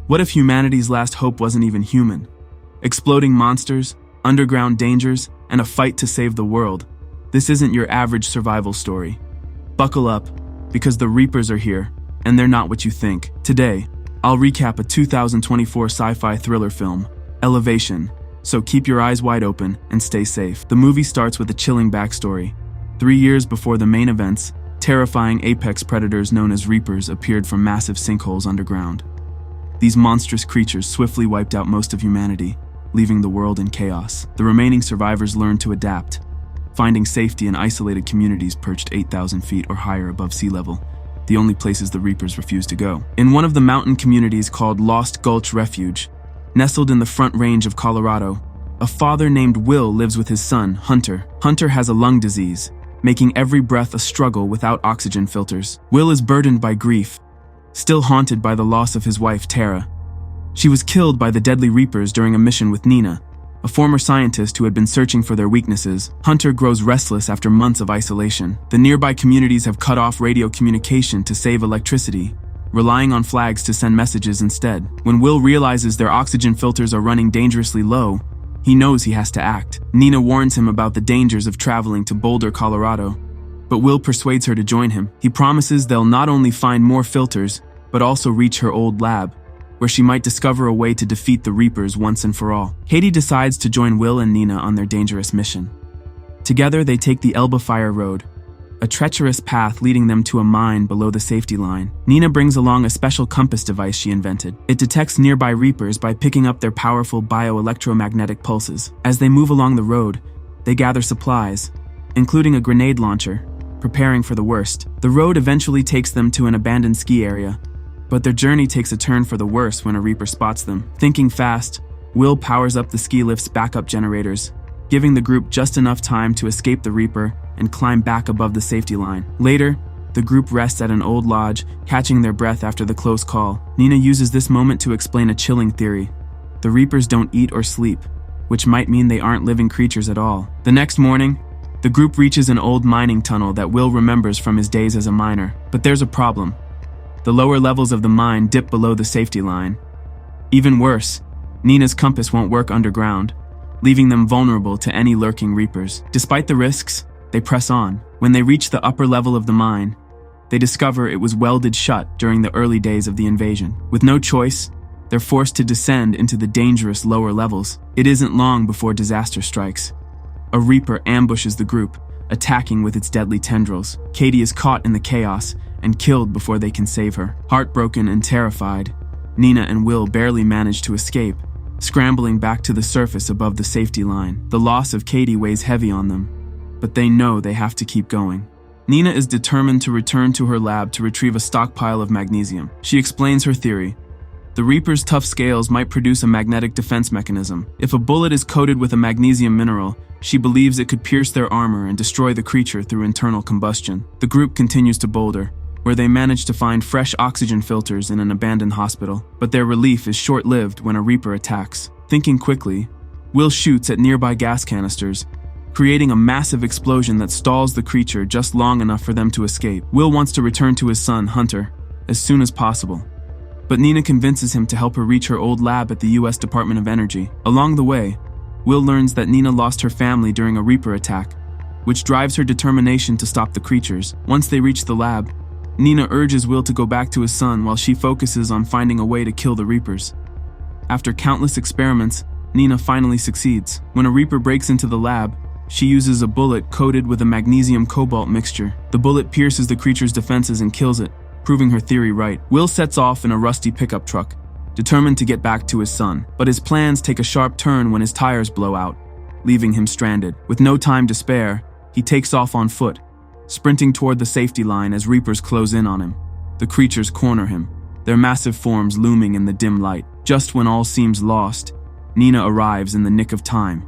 What if humanity's last hope wasn't even human? Exploding monsters, underground dangers, and a fight to save the world. This isn't your average survival story. Buckle up, because the Reapers are here, and they're not what you think. Today, I'll recap a 2024 sci-fi thriller film, Elevation, so keep your eyes wide open and stay safe. The movie starts with a chilling backstory. 3 years before the main events, terrifying apex predators known as Reapers appeared from massive sinkholes underground. These monstrous creatures swiftly wiped out most of humanity, leaving the world in chaos. The remaining survivors learned to adapt, finding safety in isolated communities perched 8,000 feet or higher above sea level, the only places the Reapers refused to go. In one of the mountain communities called Lost Gulch Refuge, nestled in the Front Range of Colorado, a father named Will lives with his son, Hunter. Hunter has a lung disease, making every breath a struggle without oxygen filters. Will is burdened by grief, still haunted by the loss of his wife, Tara. She was killed by the deadly Reapers during a mission with Nina, a former scientist who had been searching for their weaknesses. Hunter grows restless after months of isolation. The nearby communities have cut off radio communication to save electricity, relying on flags to send messages instead. When Will realizes their oxygen filters are running dangerously low, he knows he has to act. Nina warns him about the dangers of traveling to Boulder, Colorado, but Will persuades her to join him. He promises they'll not only find more filters, but also reach her old lab, where she might discover a way to defeat the Reapers once and for all. Katie decides to join Will and Nina on their dangerous mission. Together, they take the Elba Fire Road, a treacherous path leading them to a mine below the safety line. Nina brings along a special compass device she invented. It detects nearby Reapers by picking up their powerful bioelectromagnetic pulses. As they move along the road, they gather supplies, including a grenade launcher, preparing for the worst. The road eventually takes them to an abandoned ski area, but their journey takes a turn for the worse when a Reaper spots them. Thinking fast, Will powers up the ski lift's backup generators, giving the group just enough time to escape the Reaper and climb back above the safety line. Later, the group rests at an old lodge, catching their breath after the close call. Nina uses this moment to explain a chilling theory. The Reapers don't eat or sleep, which might mean they aren't living creatures at all. The next morning, the group reaches an old mining tunnel that Will remembers from his days as a miner. But there's a problem. The lower levels of the mine dip below the safety line. Even worse, Nina's compass won't work underground, leaving them vulnerable to any lurking Reapers. Despite the risks, they press on. When they reach the upper level of the mine, they discover it was welded shut during the early days of the invasion. With no choice, they're forced to descend into the dangerous lower levels. It isn't long before disaster strikes. A Reaper ambushes the group, attacking with its deadly tendrils. Katie is caught in the chaos and killed before they can save her. Heartbroken and terrified, Nina and Will barely manage to escape, scrambling back to the surface above the safety line. The loss of Katie weighs heavy on them, but they know they have to keep going. Nina is determined to return to her lab to retrieve a stockpile of magnesium. She explains her theory. The Reaper's tough scales might produce a magnetic defense mechanism. If a bullet is coated with a magnesium mineral, she believes it could pierce their armor and destroy the creature through internal combustion. The group continues to Boulder, where they manage to find fresh oxygen filters in an abandoned hospital. But their relief is short-lived when a Reaper attacks. Thinking quickly, Will shoots at nearby gas canisters, creating a massive explosion that stalls the creature just long enough for them to escape. Will wants to return to his son, Hunter, as soon as possible, but Nina convinces him to help her reach her old lab at the US Department of Energy. Along the way, Will learns that Nina lost her family during a Reaper attack, which drives her determination to stop the creatures. Once they reach the lab, Nina urges Will to go back to his son while she focuses on finding a way to kill the Reapers. After countless experiments, Nina finally succeeds. When a Reaper breaks into the lab, she uses a bullet coated with a magnesium-cobalt mixture. The bullet pierces the creature's defenses and kills it, proving her theory right. Will sets off in a rusty pickup truck, determined to get back to his son. But his plans take a sharp turn when his tires blow out, leaving him stranded. With no time to spare, he takes off on foot, sprinting toward the safety line as Reapers close in on him. The creatures corner him, their massive forms looming in the dim light. Just when all seems lost, Nina arrives in the nick of time.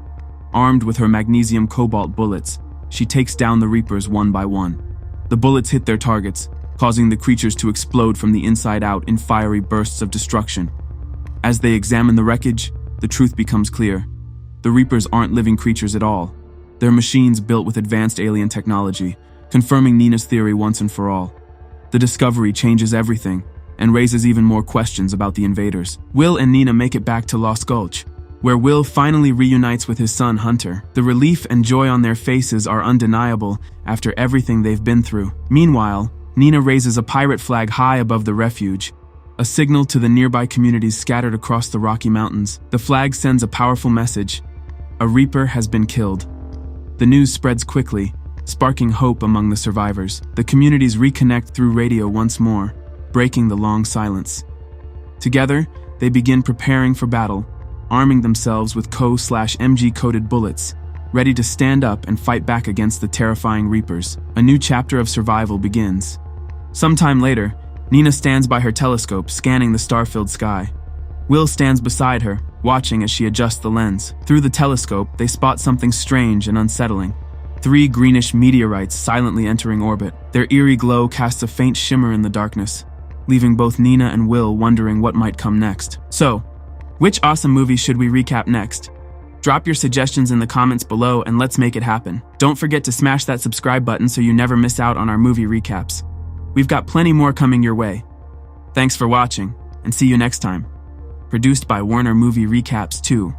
Armed with her magnesium cobalt bullets, she takes down the Reapers one by one. The bullets hit their targets, causing the creatures to explode from the inside out in fiery bursts of destruction. As they examine the wreckage, the truth becomes clear. The Reapers aren't living creatures at all. They're machines built with advanced alien technology, confirming Nina's theory once and for all. The discovery changes everything, and raises even more questions about the invaders. Will and Nina make it back to Lost Gulch, where Will finally reunites with his son Hunter. The relief and joy on their faces are undeniable after everything they've been through. Meanwhile, Nina raises a pirate flag high above the refuge, a signal to the nearby communities scattered across the Rocky Mountains. The flag sends a powerful message: a Reaper has been killed. The news spreads quickly, sparking hope among the survivors. The communities reconnect through radio once more, breaking the long silence. Together, they begin preparing for battle, arming themselves with Co/MG-coated bullets, ready to stand up and fight back against the terrifying Reapers. A new chapter of survival begins. Sometime later, Nina stands by her telescope, scanning the star-filled sky. Will stands beside her, watching as she adjusts the lens. Through the telescope, they spot something strange and unsettling. 3 greenish meteorites silently entering orbit. Their eerie glow casts a faint shimmer in the darkness, leaving both Nina and Will wondering what might come next. So, which awesome movie should we recap next? Drop your suggestions in the comments below and let's make it happen. Don't forget to smash that subscribe button so you never miss out on our movie recaps. We've got plenty more coming your way. Thanks for watching, and see you next time. Produced by Warner Movie Recaps 2.